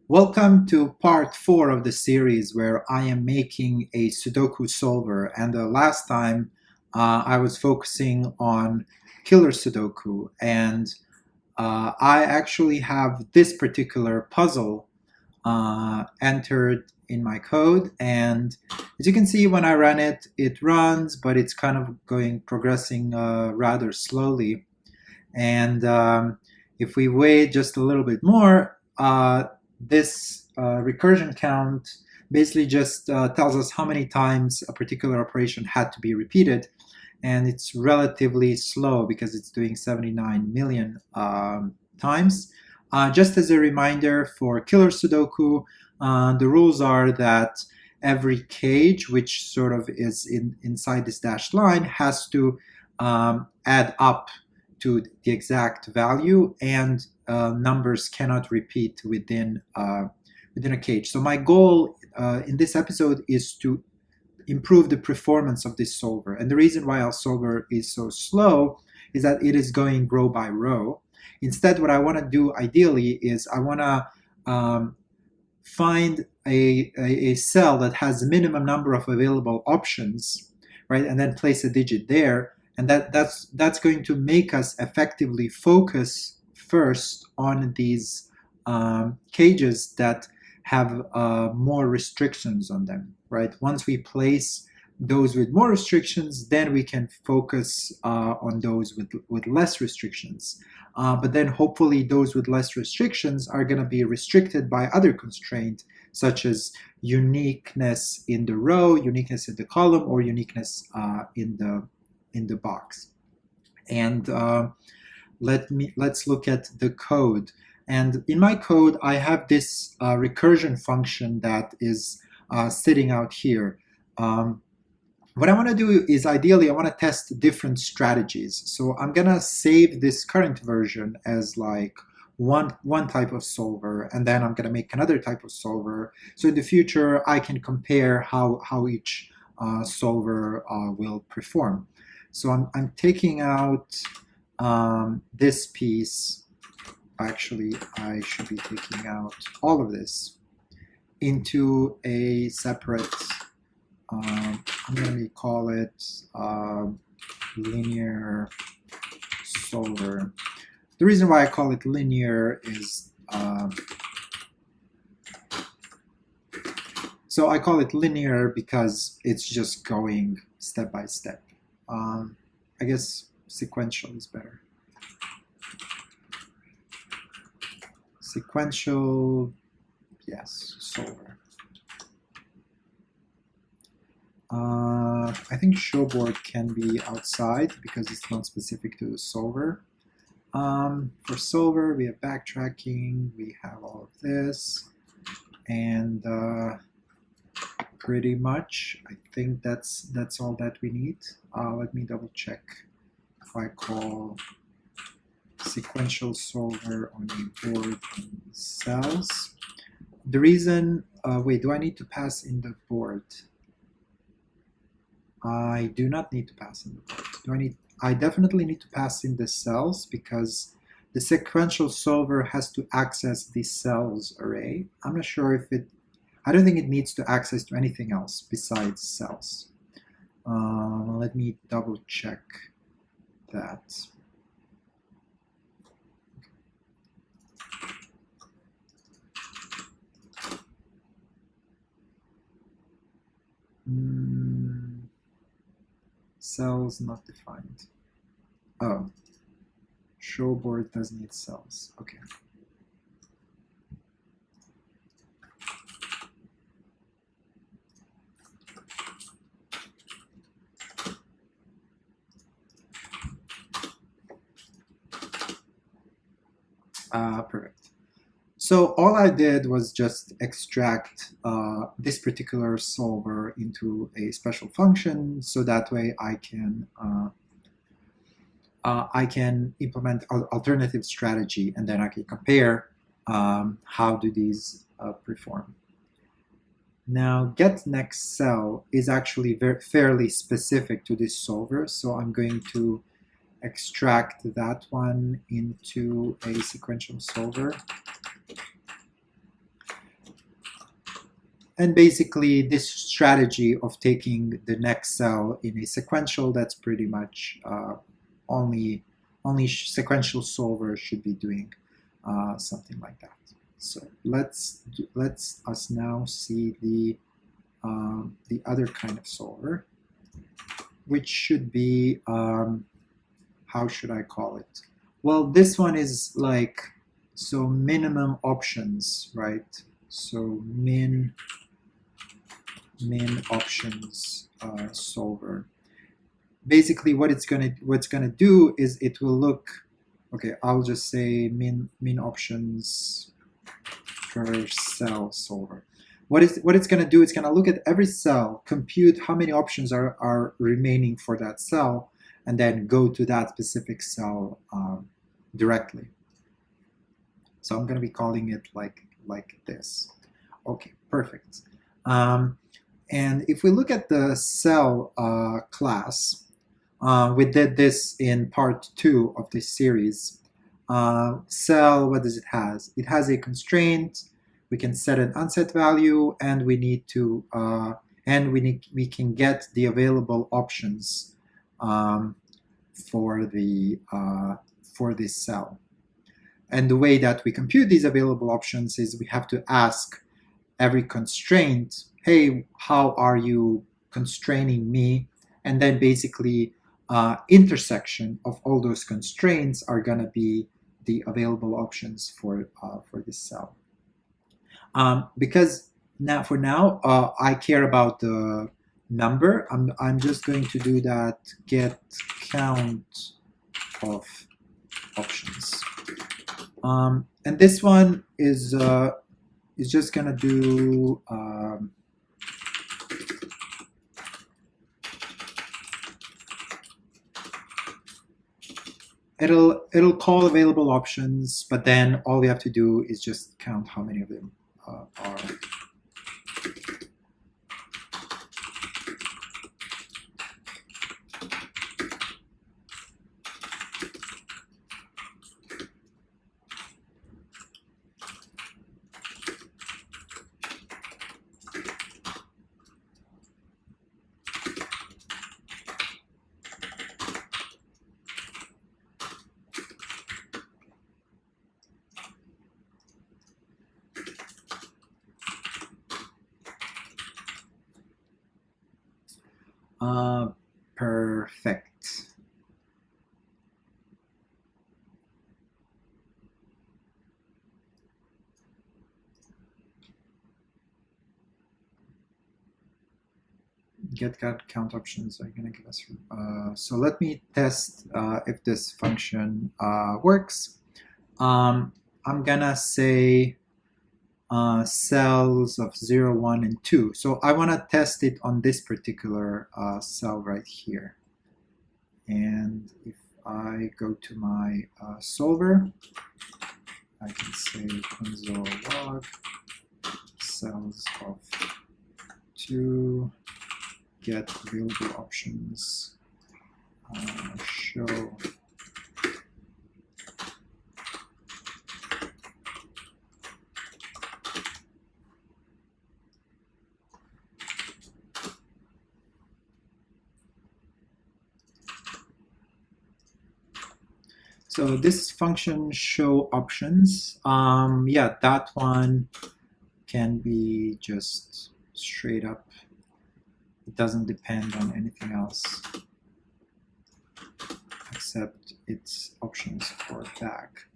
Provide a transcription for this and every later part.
Welcome to part 4 of the series where I am making a sudoku solver. And the last time I was focusing on killer sudoku, and I actually have this particular puzzle entered in my code. And as you can see, when I run it, it runs, but it's kind of progressing rather slowly. And if we wait just a little bit more, this recursion count basically just tells us how many times a particular operation had to be repeated. And it's relatively slow because it's doing 79 million times. Just as a reminder for killer Sudoku, the rules are that every cage, which sort of is inside this dashed line, has to add up to the exact value, and numbers cannot repeat within a cage. So my goal in this episode is to improve the performance of this solver. And the reason why our solver is so slow is that it is going row by row. Instead, what I want to do ideally is I want to find a cell that has the minimum number of available options, right? And then place a digit there. And that's going to make us effectively focus first on these cages that have more restrictions on them, right? Once we place those with more restrictions, then we can focus on those with less restrictions. But then hopefully those with less restrictions are going to be restricted by other constraints, such as uniqueness in the row, uniqueness in the column, or uniqueness in the box. And let's look at the code. And in my code, I have this recursion function that is sitting out here. What I want to do is ideally I want to test different strategies. So I'm going to save this current version as like one type of solver, and then I'm going to make another type of solver. So in the future, I can compare how each solver will perform. So I'm taking out this piece. Actually, I should be taking out all of this into a separate, I'm going to call it linear solver. The reason why I call it linear is, so I call it linear because it's just going step by step. I guess sequential is better. Sequential, yes, solver. I think showboard can be outside because it's not specific to the solver. For solver, we have backtracking, we have all of this, and pretty much I think that's all that we need. Let me double check if I call sequential solver on a board in cells. The reason, wait, do I need to pass in the board? I do not need to pass in the board. I definitely need to pass in the cells because the sequential solver has to access the cells array. I'm not sure if I don't think it needs to access to anything else besides cells. Let me double check that. Cells not defined. Oh, showboard does need cells. Okay. Perfect. So all I did was just extract this particular solver into a special function, so that way I can implement alternative strategy, and then I can compare how do these perform. Now, get next cell is actually fairly specific to this solver, so I'm going to extract that one into a sequential solver. And basically this strategy of taking the next cell in a sequential, that's pretty much only sequential solver should be doing something like that. So let's us now see the other kind of solver, which should be how should I call it? Well, this one is like, so minimum options, right? So min options solver. Basically, what's gonna do is it will look. Okay, I'll just say min options per cell solver. What it's gonna do? It's gonna look at every cell, compute how many options are remaining for that cell, and then go to that specific cell directly. So I'm gonna be calling it like this. Okay, perfect. And if we look at the cell class, we did this in part 2 of this series. Cell, what does it has? It has a constraint. We can set an unset value, and we need to we can get the available options for this cell. And the way that we compute these available options is we have to ask every constraint, hey, how are you constraining me? And then basically intersection of all those constraints are going to be the available options for this cell. Because for now, I care about the number. I'm just going to do that get count of options. And this one is just gonna do it'll call available options, but then all we have to do is just count how many of them are. Perfect. Get count options are going to give us. So let me test if this function works. I'm going to say cells of 0, 1, and 2. So I want to test it on this particular cell right here. And if I go to my solver, I can say console log cells of 2 get available options show So this function show options, yeah, that one can be just straight up. It doesn't depend on anything else except its options for back.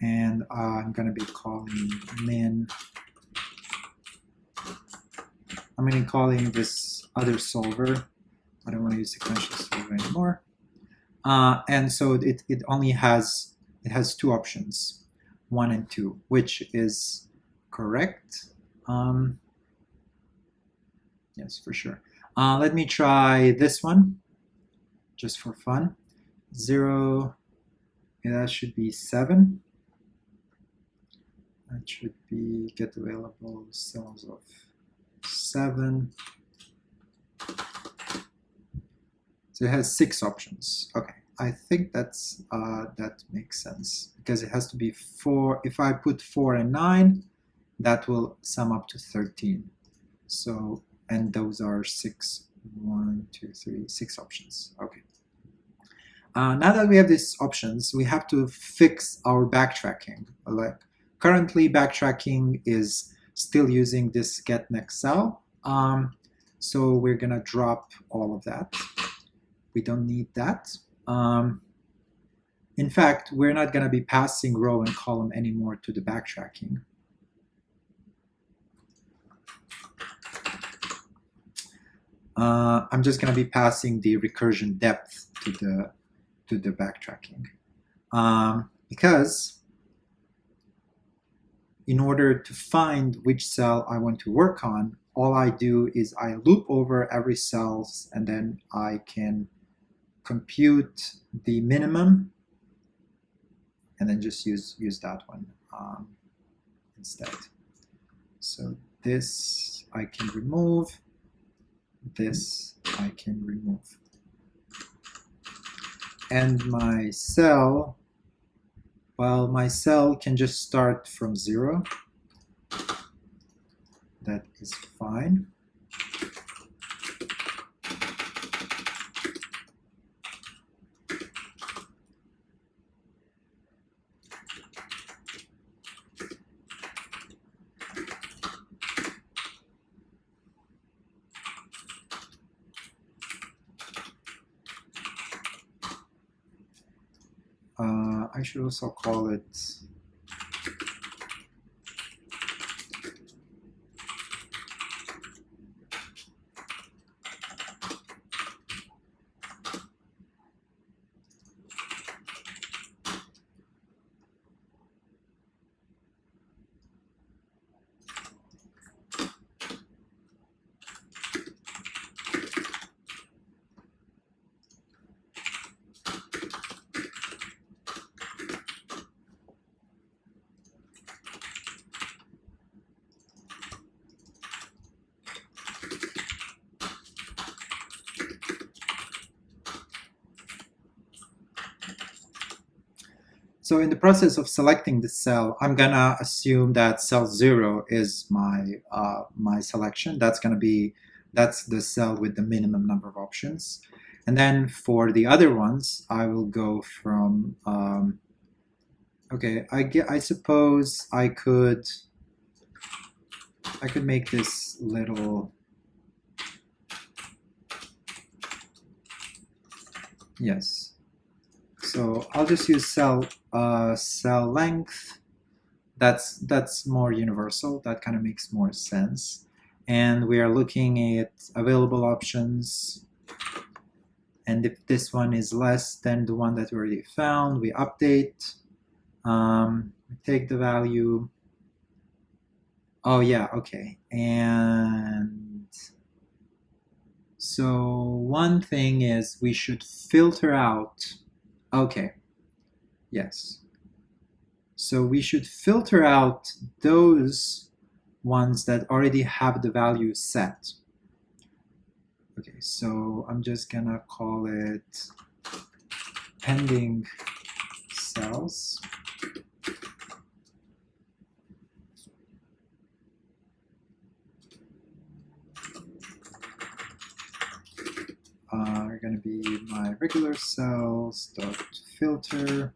And I'm going to be calling min. I'm going to be calling this other solver. I don't want to use sequential solver anymore. And so it only has, it has 2 options, 1 and 2, which is correct. Yes, for sure. Let me try this one, just for fun. 0, yeah, that should be 7. That should be get available cells of 7. So it has 6 options. Okay, I think that makes sense because it has to be 4. If I put 4 and 9, that will sum up to 13. So, and those are 6, 1, 2, 3, 6 options. Okay. Now that we have these options, we have to fix our backtracking. Like currently, backtracking is still using this get next cell. So we're gonna drop all of that. We don't need that. In fact, we're not gonna be passing row and column anymore to the backtracking. I'm just gonna be passing the recursion depth to the backtracking. Because in order to find which cell I want to work on, all I do is I loop over every cell and then I can compute the minimum and then just use that one instead. So this I can remove, this I can remove. And my cell, well, my cell can just start from 0. That is fine. I should also call it So in the process of selecting the cell, I'm gonna assume that cell 0 is my selection. That's the cell with the minimum number of options. And then for the other ones, I will go from okay. I suppose I could make this little, yes. So I'll just use cell length. That's more universal. That kind of makes more sense. And we are looking at available options. And if this one is less than the one that we already found, we update. We take the value. Oh yeah, okay. And so one thing is we should filter out. Okay, yes. So we should filter out those ones that already have the value set. Okay, so I'm just gonna call it pending cells. Are gonna be my regular cells dot filter.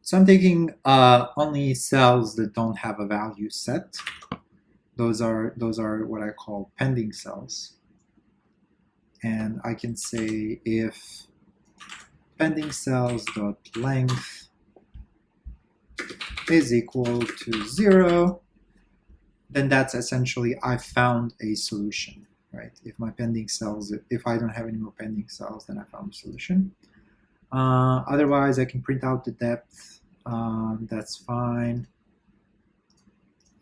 So I'm taking only cells that don't have a value set. Those are what I call pending cells. And I can say if pending cells dot length is equal to 0, then that's essentially I found a solution, right? If my pending cells, if I don't have any more pending cells, then I found a solution. Otherwise, I can print out the depth. That's fine.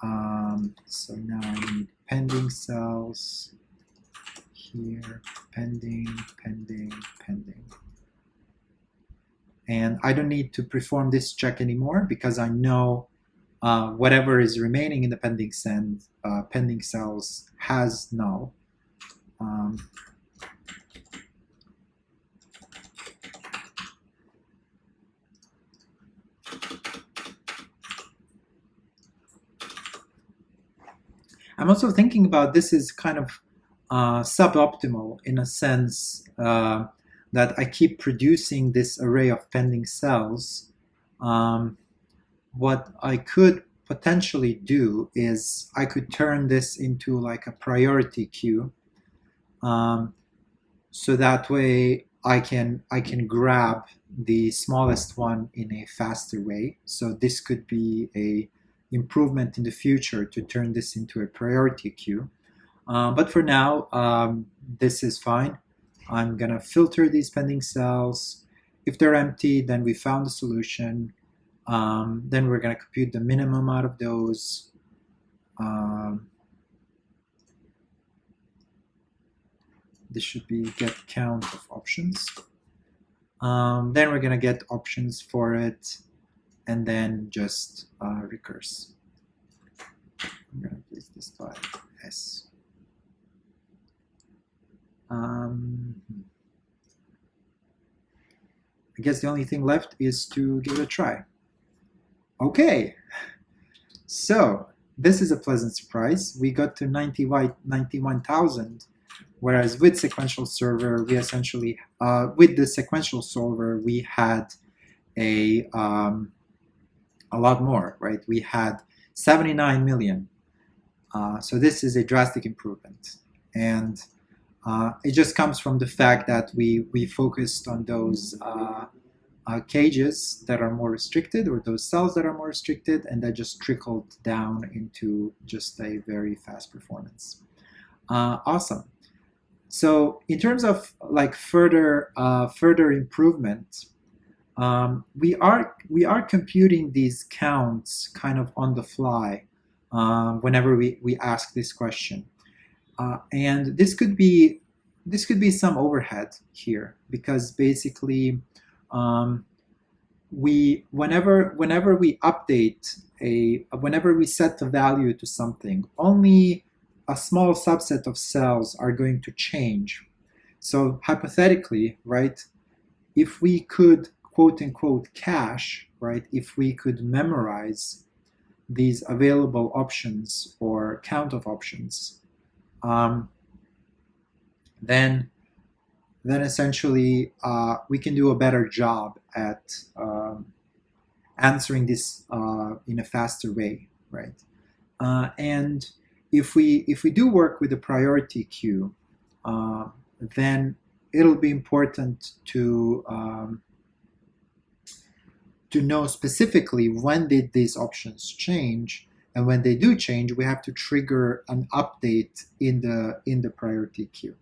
So now I need pending cells here, pending, pending, pending. And I don't need to perform this check anymore because I know whatever is remaining in the pending cells has null. I'm also thinking about this is kind of suboptimal in a sense that I keep producing this array of pending cells. What I could potentially do is I could turn this into like a priority queue, so that way I can grab the smallest one in a faster way. So this could be a improvement in the future to turn this into a priority queue. But for now, this is fine. I'm gonna filter these pending cells. If they're empty, then we found the solution. Then we're gonna compute the minimum out of those. This should be get count of options. Then we're gonna get options for it, and then just recurse. I'm gonna place this by S. I guess the only thing left is to give it a try. Okay, so this is a pleasant surprise. We got to 91,000, whereas with sequential server, we essentially, with the sequential solver, we had a lot more, right? We had 79 million. So this is a drastic improvement. And it just comes from the fact that we focused on those cages that are more restricted, or those cells that are more restricted, and that just trickled down into just a very fast performance. Awesome. So in terms of like further improvement, we are computing these counts kind of on the fly whenever we ask this question. And this could be some overhead here, because basically whenever we update whenever we set the value to something, only a small subset of cells are going to change. So hypothetically, right, if we could quote unquote cache, right, if we could memorize these available options or count of options, then essentially we can do a better job at answering this in a faster way, right? And if we do work with a priority queue, then it'll be important to know specifically when did these options change, and when they do change, we have to trigger an update in the priority queue.